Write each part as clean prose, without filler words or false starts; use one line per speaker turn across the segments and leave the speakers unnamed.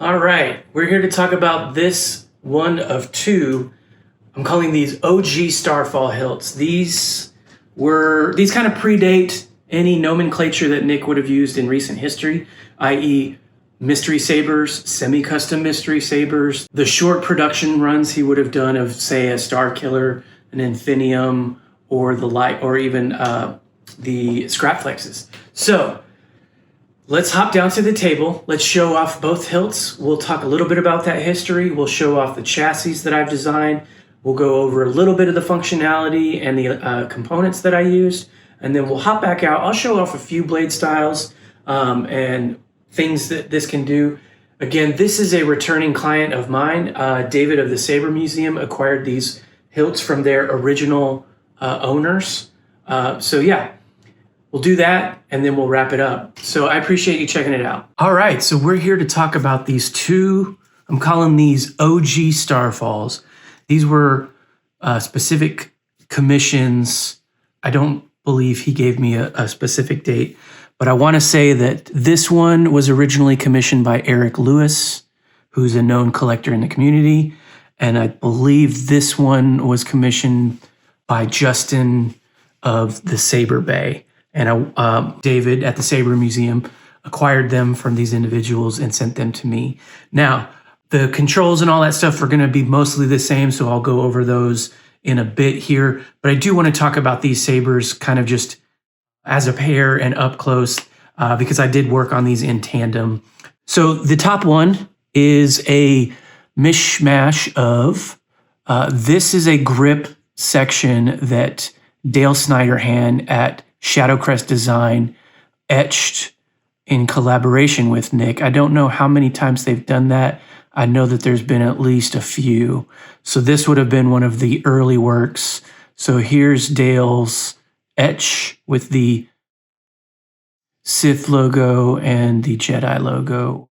All right, we're here to talk about this one of two. I'm calling these OG Starfall hilts. These kind of predate any nomenclature that Nick would have used in recent history, i.e. mystery sabers, semi-custom mystery sabers, the short production runs he would have done of, say, a Star Killer, an Infinium, or the light, or even the Scrap Flexes. So let's hop down to the table. Let's show off both hilts. We'll talk a little bit about that history. We'll show off the chassis that I've designed. We'll go over a little bit of the functionality and the components that I used. And then we'll hop back out. I'll show off a few blade styles and things that this can do. Again, this is a returning client of mine. David of the Saber Museum acquired these hilts from their original owners. So yeah. We'll do that, and then we'll wrap it up. So I appreciate you checking it out. All right, so we're here to talk about these two, I'm calling these OG Starfalls. These were specific commissions. I don't believe he gave me a specific date, but I want to say that this one was originally commissioned by Eric Lewis, who's a known collector in the community, and I believe this one was commissioned by Justin of the SaberBay. And David at the Saber Museum acquired them from these individuals and sent them to me. Now, the controls and all that stuff are going to be mostly the same, so I'll go over those in a bit here. But I do want to talk about these sabers kind of just as a pair and up close because I did work on these in tandem. So the top one is a mishmash of, this is a grip section that Dale Sniderhan at Shadowcrest Design etched in collaboration with Nick. I don't know how many times they've done that. I know that there's been at least a few. So this would have been one of the early works. So here's Dale's etch with the Sith logo and the Jedi logo.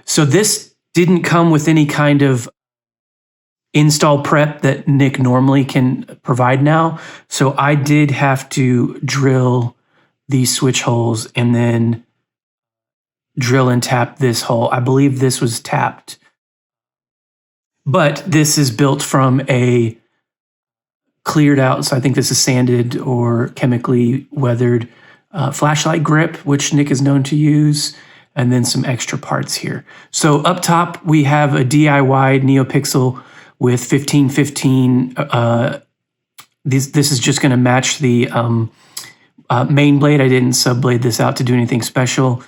So this didn't come with any kind of install prep that Nick normally can provide now. So I did have to drill these switch holes and then drill and tap this hole. I believe this was tapped. But this is built from a cleared out, so I think this is sanded or chemically weathered flashlight grip, which Nick is known to use, and then some extra parts here. So up top, we have a DIY Neopixel with 1515, this is just going to match the main blade. I didn't sub-blade this out to do anything special.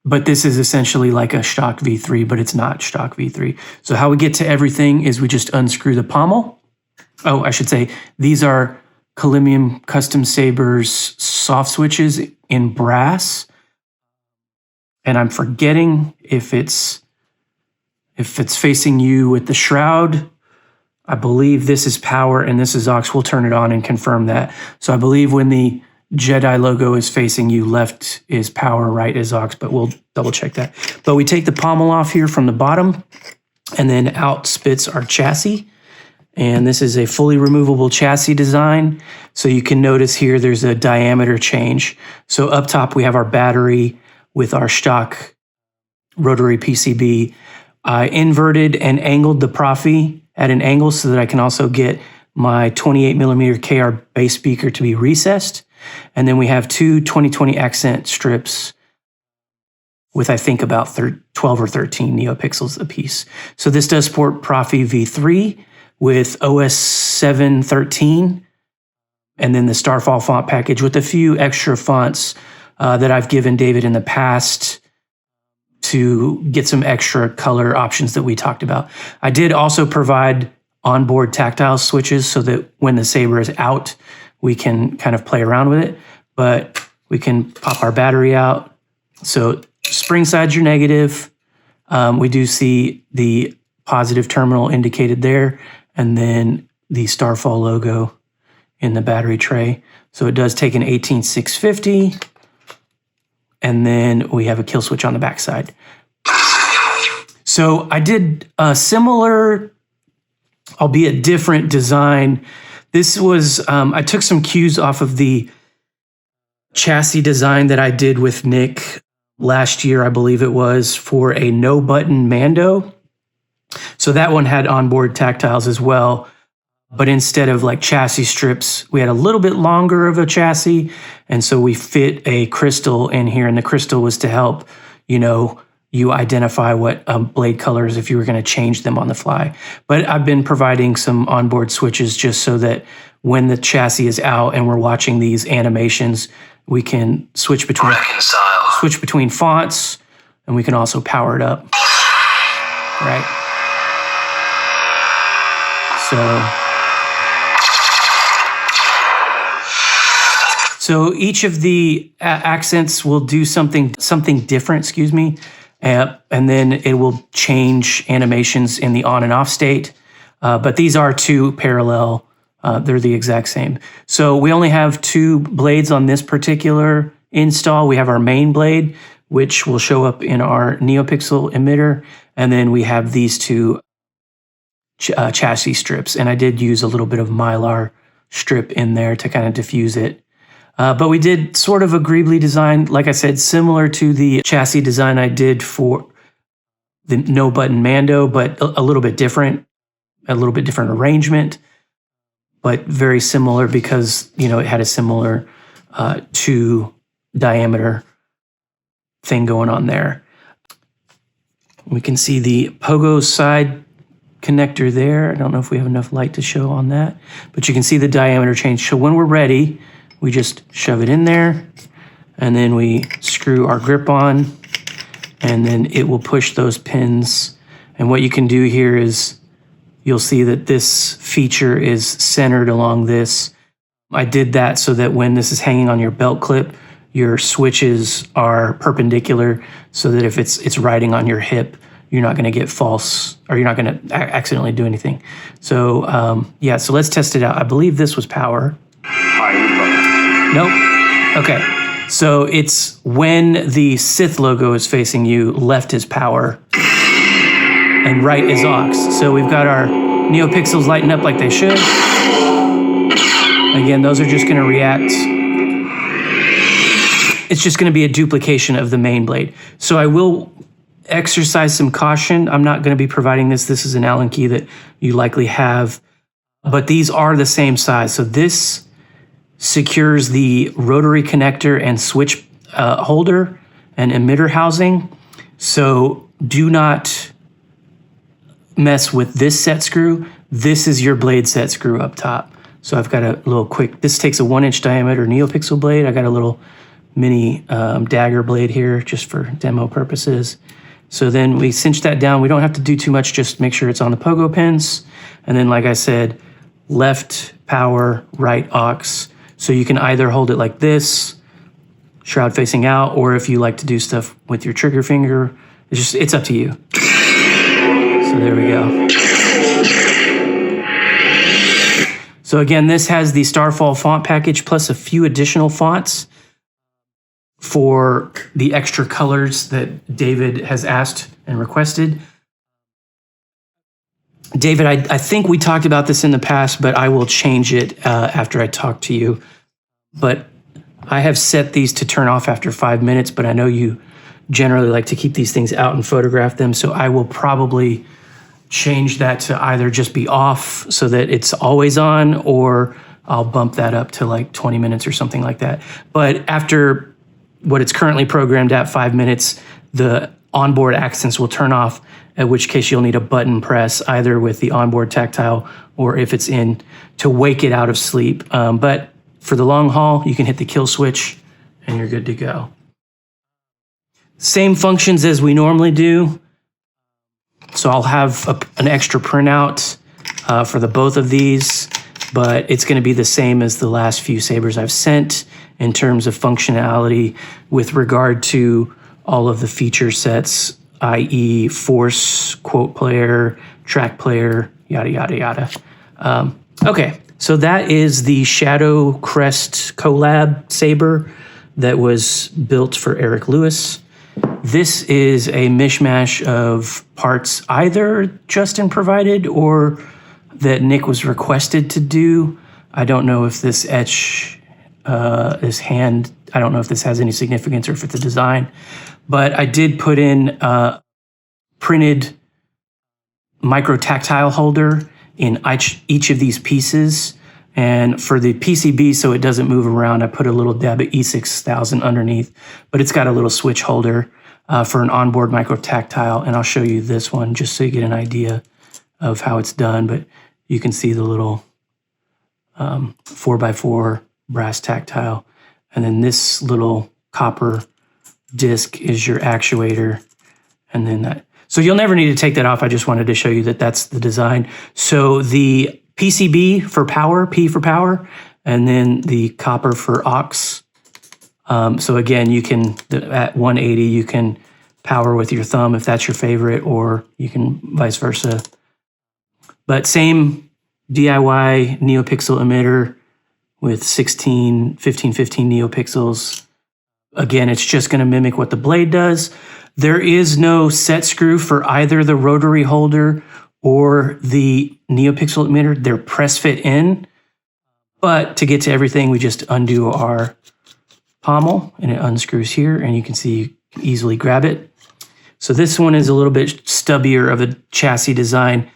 But this is essentially like a Shtok V3, but it's not Shtok V3. So how we get to everything is we just unscrew the pommel. Oh, I should say, these are Kalymian Custom Sabers soft switches in brass. And I'm forgetting if it's facing you with the shroud. I believe this is power and this is aux. We'll turn it on and confirm that. So I believe when the Jedi logo is facing you, left is power, right is aux, but we'll double check that. But we take the pommel off here from the bottom and then out spits our chassis. And this is a fully removable chassis design. So you can notice here there's a diameter change. So up top we have our battery with our Shtok Rotary PCB. I inverted and angled the Proffie at an angle so that I can also get my 28mm KR bass speaker to be recessed. And then we have two 2020 accent strips with, I think, about 12 or 13 Neopixels apiece. So this does support Proffie V3 with OS 7.13 and then the Starfall font package with a few extra fonts that I've given David in the past to get some extra color options that we talked about. I did also provide onboard tactile switches so that when the Saber is out, we can kind of play around with it, but we can pop our battery out. So spring side's your negative. We do see the positive terminal indicated there, and then the Starfall logo in the battery tray. So it does take an 18650. And then we have a kill switch on the backside. So I did a similar, albeit different design. This was, I took some cues off of the chassis design that I did with Nick last year, I believe it was, for a no-button Mando. So that one had onboard tactiles as well. But instead of like chassis strips, we had a little bit longer of a chassis. And so we fit a crystal in here. And the crystal was to help, you identify what blade colors if you were going to change them on the fly. But I've been providing some onboard switches just so that when the chassis is out and we're watching these animations, we can switch between fonts, and we can also power it up. Right? So each of the accents will do something different, and then it will change animations in the on and off state. But these are two parallel. They're the exact same. So we only have two blades on this particular install. We have our main blade, which will show up in our Neopixel emitter, and then we have these two chassis strips. And I did use a little bit of Mylar strip in there to kind of diffuse it. But we did sort of a greeblie design, like I said, similar to the chassis design I did for the no-button Mando, but a little bit different arrangement, but very similar because, it had a similar 2 diameter thing going on there. We can see the pogo side connector there. I don't know if we have enough light to show on that, but you can see the diameter change. So when we're ready, we just shove it in there, and then we screw our grip on, and then it will push those pins. And what you can do here is you'll see that this feature is centered along this. I did that so that when this is hanging on your belt clip, your switches are perpendicular, so that if it's riding on your hip, you're not going to get false, or you're not going to accidentally do anything. So so let's test it out. I believe this was power. Nope. Okay. So it's when the Sith logo is facing you, left is power, and right is aux. So we've got our Neopixels lighting up like they should. Again, those are just going to react. It's just going to be a duplication of the main blade. So I will exercise some caution. I'm not going to be providing this. This is an Allen key that you likely have, but these are the same size. So this secures the rotary connector and switch holder and emitter housing. So do not mess with this set screw. This is your blade set screw up top. So I've got a little this takes a 1-inch diameter Neopixel blade. I got a little mini dagger blade here just for demo purposes. So then we cinch that down. We don't have to do too much, just make sure it's on the pogo pins. And then, like I said, left power, right aux. So you can either hold it like this, shroud facing out, or if you like to do stuff with your trigger finger, it's up to you. So there we go. So again, this has the Starfall font package plus a few additional fonts for the extra colors that David has asked and requested. David, I think we talked about this in the past, but I will change it after I talk to you. But I have set these to turn off after 5 minutes, but I know you generally like to keep these things out and photograph them, so I will probably change that to either just be off so that it's always on, or I'll bump that up to like 20 minutes or something like that. But after what it's currently programmed at, 5 minutes, the onboard accents will turn off, at which case you'll need a button press either with the onboard tactile or if it's in to wake it out of sleep. But for the long haul, you can hit the kill switch and you're good to go. Same functions as we normally do. So I'll have an extra printout for the both of these, but it's going to be the same as the last few Sabers I've sent in terms of functionality with regard to all of the feature sets, i.e. force, quote player, track player, yada, yada, yada. Okay, so that is the Shadowcrest collab Saber that was built for Eric Lewis. This is a mishmash of parts either Justin provided or that Nick was requested to do. I don't know if this Etched this hand. I don't know if this has any significance or if it's a design, but I did put in printed micro tactile holder in each of these pieces. And for the PCB, so it doesn't move around, I put a little dab of E6000 underneath, but it's got a little switch holder for an onboard micro tactile. And I'll show you this one just so you get an idea of how it's done. But you can see the little 4x4 brass tactile. And then this little copper disc is your actuator. And then that. So you'll never need to take that off. I just wanted to show you that that's the design. So the PCB for power, P for power, and then the copper for aux. So again, you can, at 180, you can power with your thumb if that's your favorite, or you can vice versa. But same DIY Neopixel emitter with 15, 15 Neopixels. Again, it's just going to mimic what the blade does. There is no set screw for either the rotary holder or the Neopixel emitter. They're press fit in. But to get to everything, we just undo our pommel and it unscrews here, and you can see you can easily grab it. So this one is a little bit stubbier of a chassis design.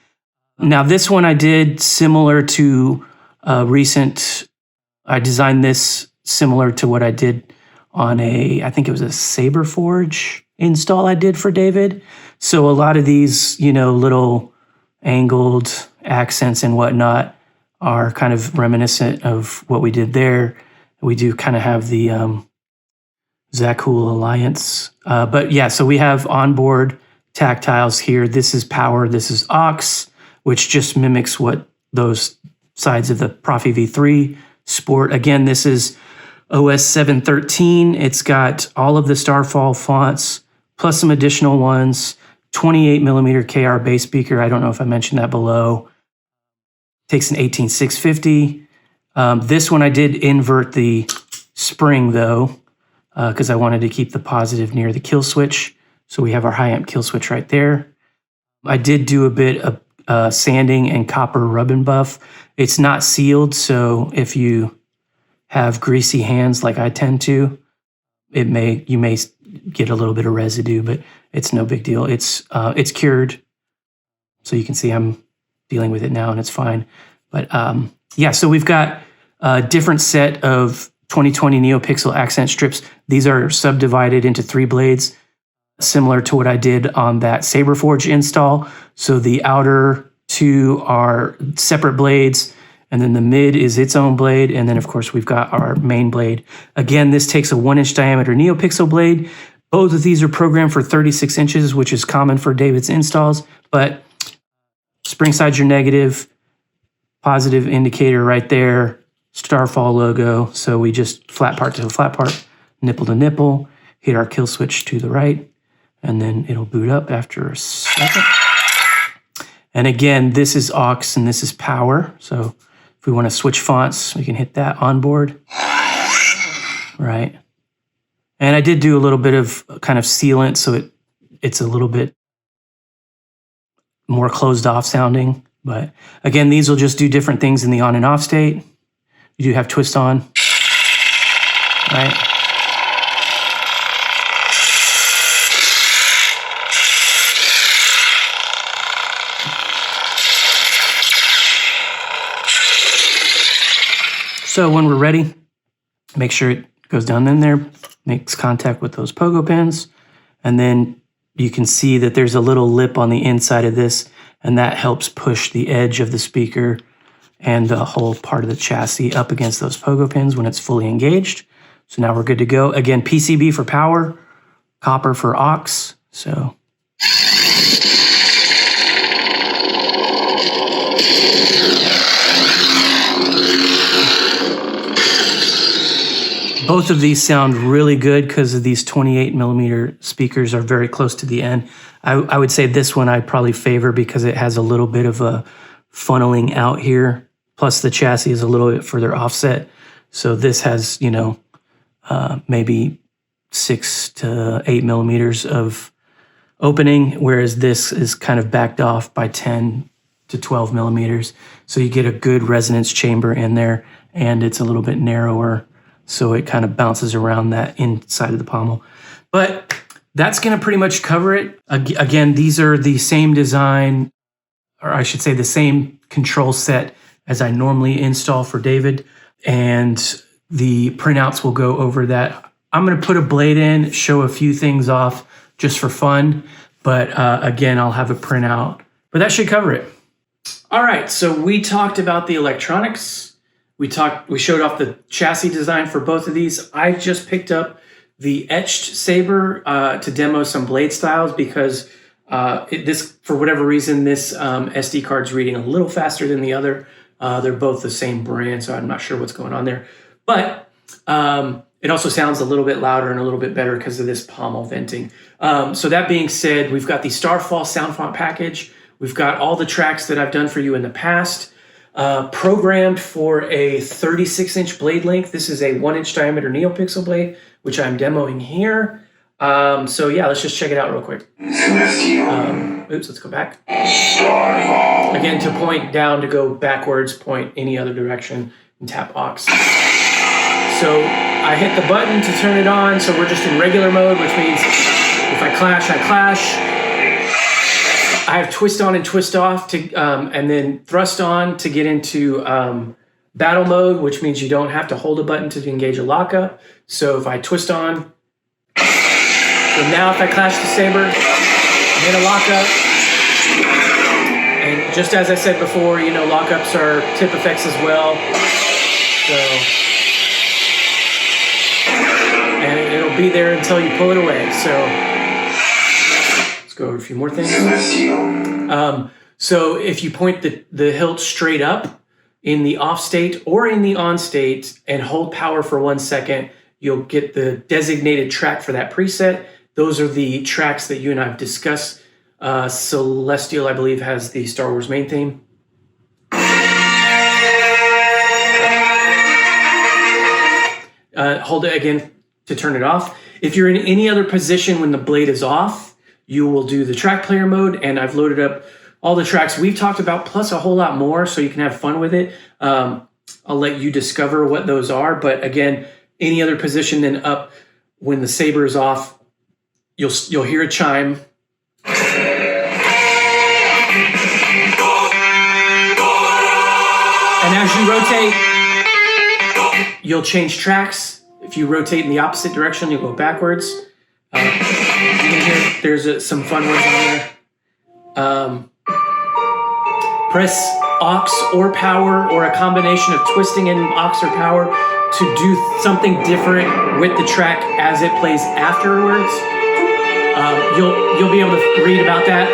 Now this one I did similar to I designed this similar to what I did on I think it was a Saber Forge install I did for David. So a lot of these, little angled accents and whatnot are kind of reminiscent of what we did there. We do kind of have the Zakul Alliance. But yeah, so we have onboard tactiles here. This is power, this is aux, which just mimics what those sides of the Proffie V3 sport. Again, this is OS 713. It's got all of the Starfall fonts, plus some additional ones, 28mm KR bass speaker. I don't know if I mentioned that below. Takes an 18650. This one I did invert the spring though, because I wanted to keep the positive near the kill switch. So we have our high amp kill switch right there. I did do a bit of sanding and copper rub and buff. It's not sealed, so if you have greasy hands like I tend to, you may get a little bit of residue, but it's no big deal. It's cured, so you can see I'm dealing with it now and it's fine. But yeah, so we've got a different set of 2020 Neopixel accent strips. These are subdivided into 3 blades, similar to what I did on that Saber Forge install. So the outer 2 are separate blades, and then the mid is its own blade, and then of course we've got our main blade. Again, this takes a 1-inch diameter Neopixel blade. Both of these are programmed for 36 inches, which is common for David's installs, but spring side's your negative, positive indicator right there, Starfall logo. So we just flat part to flat part, nipple to nipple, hit our kill switch to the right, and then it'll boot up after a second. And again, this is aux and this is power. So if we want to switch fonts, we can hit that on board. Right. And I did do a little bit of kind of sealant, so it's a little bit more closed off sounding. But again, these will just do different things in the on and off state. You do have twist on, right? So when we're ready, make sure it goes down in there, makes contact with those pogo pins, and then you can see that there's a little lip on the inside of this, and that helps push the edge of the speaker and the whole part of the chassis up against those pogo pins when it's fully engaged. So now we're good to go. Again, PCB for power, copper for aux. So both of these sound really good because of these 28mm speakers are very close to the end. I would say this one I probably favor because it has a little bit of a funneling out here. Plus the chassis is a little bit further offset. So this has, maybe 6 to 8mm of opening, whereas this is kind of backed off by 10 to 12mm. So you get a good resonance chamber in there, and it's a little bit narrower so it kind of bounces around that inside of the pommel. But that's going to pretty much cover it. Again, these are the same design, or I should say the same control set as I normally install for David, and the printouts will go over that. I'm going to put a blade in, show a few things off just for fun, but again, I'll have a printout. But that should cover it. All right, so we talked about the electronics. We showed off the chassis design for both of these. I just picked up the Etched Saber to demo some blade styles because this, for whatever reason, this SD card's reading a little faster than the other. They're both the same brand, so I'm not sure what's going on there. But it also sounds a little bit louder and a little bit better because of this pommel venting. So that being said, we've got the Starfall sound font package. We've got all the tracks that I've done for you in the past, programmed for a 36-inch blade length. This is a 1-inch diameter Neopixel blade, which I'm demoing here. So yeah, let's just check it out real quick. Oops, let's go back. Again, to point down, to go backwards, point any other direction, and tap aux. So I hit the button to turn it on, so we're just in regular mode, which means if I clash, I clash. I have twist on and twist off to, and then thrust on to get into battle mode, which means you don't have to hold a button to engage a lockup. So if I twist on, so now if I clash the saber, hit a lockup, and just as I said before, you know, lockups are tip effects as well. So, and it'll be there until you pull it away. So. Go over a few more things. So if you point the hilt straight up in the off state or in the on state and hold power for 1 second, you'll get the designated track for that preset. Those are the tracks that you and I have discussed. Celestial, I believe, has the Star Wars main theme. Hold it again to turn it off. If you're in any other position when the blade is off, you will do the track player mode, and I've loaded up all the tracks we've talked about, plus a whole lot more, so you can have fun with it. I'll let you discover what those are, but again, any other position than up when the saber is off, you'll hear a chime. And as you rotate, you'll change tracks. If you rotate in the opposite direction, you'll go backwards. You can hear there's some fun ones on there. Press aux or power, or a combination of twisting and aux or power to do something different with the track as it plays afterwards. You'll be able to read about that.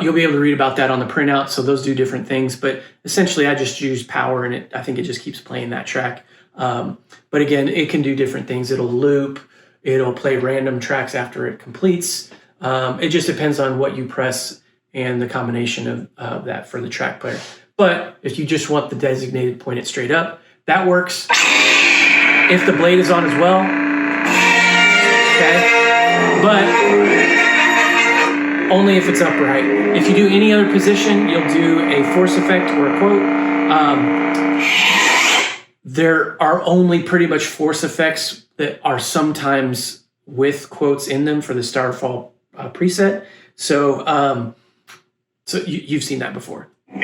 You'll be able to read about that on the printout. So those do different things, but essentially I just use power, and I think it just keeps playing that track. But again, it can do different things. It'll loop, it'll play random tracks after it completes. It just depends on what you press and the combination of that for the track player. But if you just want the designated point it straight up, that works. If the blade is on as well, okay? But only if it's upright. If you do any other position, you'll do a force effect or a quote. There are only pretty much force effects that are sometimes with quotes in them for the Starfall preset. So you've seen that before. We've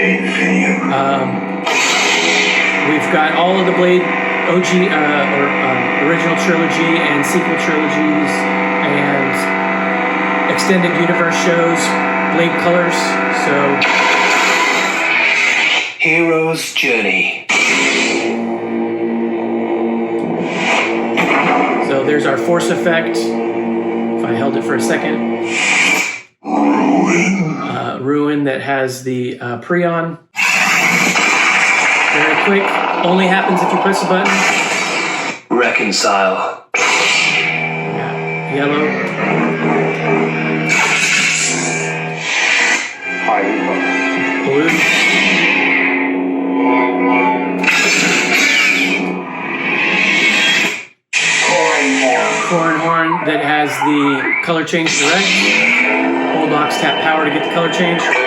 got all of the Blade OG original trilogy and sequel trilogies and extended universe shows, Blade colors. So
Hero's Journey.
So there's our force effect. If I held it for a second. Ruin that has the Prion. Very quick. Only happens if you press a button.
Reconcile.
Yeah. Yellow. Blue. Corn horn that has the color change direct. Hold aux, tap power to get the color change. Okay.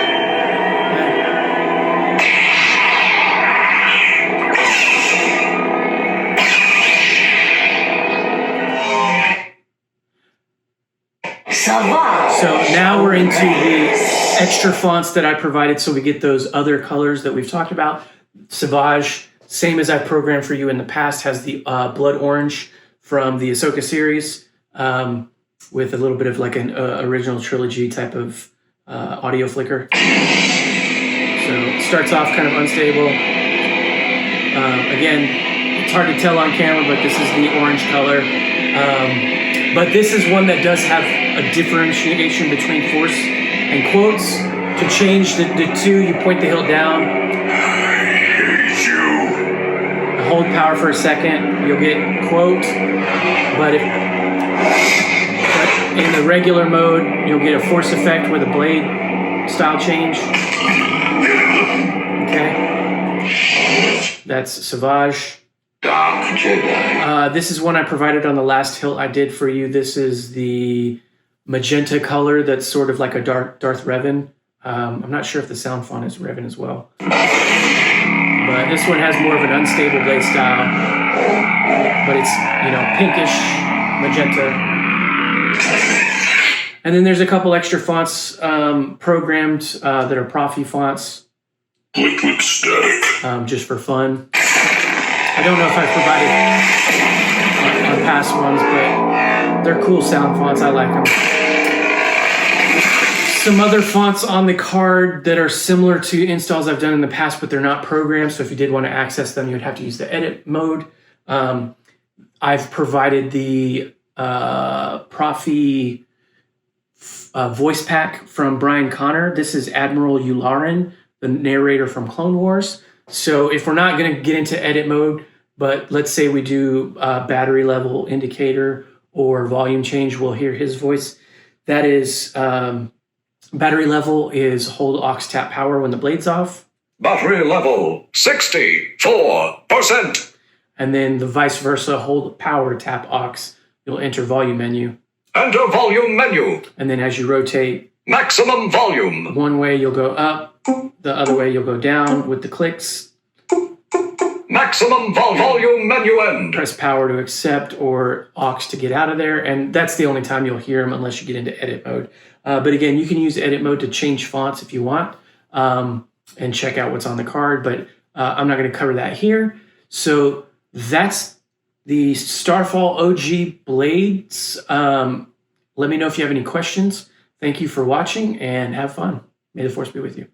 extra fonts that I provided so we get those other colors that we've talked about. Savage, same as I programmed for you in the past, has the blood orange from the Ahsoka series with a little bit of like an original trilogy type of audio flicker. So it starts off kind of unstable. Again, it's hard to tell on camera, but this is the orange color. But this is one that does have a differentiation between force and quotes. To change the two, you point the hilt down.
I hate you.
Hold power for a second, you'll get quote. But in the regular mode, you'll get a force effect with a blade style change. Okay. That's Savage.
Dark Jedi.
This is one I provided on the last hilt I did for you. This is the magenta color that's sort of like a Darth Revan. I'm not sure if the sound font is Revan as well. But this one has more of an unstable blade style. But it's, pinkish magenta. And then there's a couple extra fonts programmed that are Proffie fonts.
Liquid static.
Just for fun. I don't know if I've provided on past ones, but they're cool sound fonts. I like them. Some other fonts on the card that are similar to installs I've done in the past, but they're not programmed. So if you did want to access them, you would have to use the edit mode. I've provided the Proffie voice pack from Brian Connor. This is Admiral Yularen, the narrator from Clone Wars. So if we're not going to get into edit mode, but let's say we do battery level indicator or volume change, we'll hear his voice. That is, battery level is hold aux tap power when the blade's off.
Battery level 64%.
And then the vice versa, hold power tap aux. You'll enter volume menu.
Enter volume menu.
And then as you rotate,
Maximum volume.
one way you'll go up, the other way you'll go down with the clicks.
Maximum volume menu end.
Press power to accept or aux to get out of there. And that's the only time you'll hear them unless you get into edit mode. But again, you can use edit mode to change fonts if you want and check out what's on the card. But I'm not going to cover that here. So that's the Starfall OG blades. Let me know if you have any questions. Thank you for watching and have fun. May the Force be with you.